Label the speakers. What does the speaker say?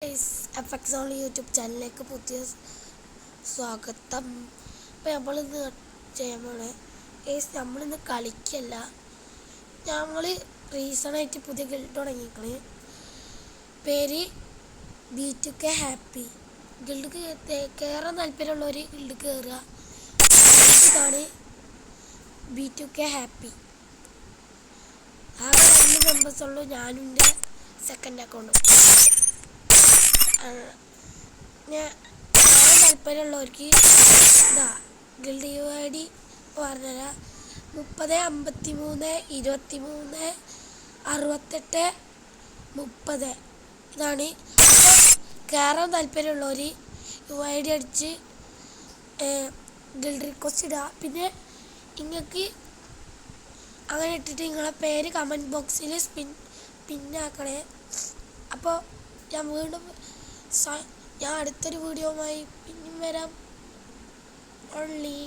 Speaker 1: എഫക്സ് on YouTube ചാനലിലേക്ക് പുതിയ സ്വാഗതം. അപ്പോൾ നമ്മളിന്ന് ചെയ്യാൻ പോണേ നമ്മളിന്ന് കളിക്കല്ല, ഞങ്ങൾ റീസണായിട്ട് പുതിയ ഗിൽഡ് തുടങ്ങിയിരിക്കണേ. പേര് B2K ഹാപ്പി. ഗിൽഡ് കയറാൻ താല്പര്യമുള്ളവർ ഗിൽഡ് കയറുക. ഇതാണ് B2K ഹാപ്പി. ആകെ 2 മെമ്പേഴ്സ് ഉള്ളൂ, ഞാനും എൻ്റെ സെക്കൻഡ് അക്കൗണ്ടും. ഞാൻ താല്പര്യമുള്ളവർക്ക് ഇതാ ഗിൽഡ് ID പറഞ്ഞുതരാം. 30 53 23 68 30 ഇതാണ്. അപ്പോൾ കയറാൻ താല്പര്യമുള്ളവർ ID അടിച്ച് ഗിൽഡ് റിക്വസ്റ്റ് ഇടുക. പിന്നെ നിങ്ങൾക്ക് അങ്ങനെ ഇട്ടിട്ട് നിങ്ങളെ പേര് കമൻറ്റ് ബോക്സിൽ പിന്നാക്കണേ. അപ്പോൾ ഞാൻ അടുത്തൊരു വീഡിയോയുമായി പിന്നെയും വരാം. ഓൺലി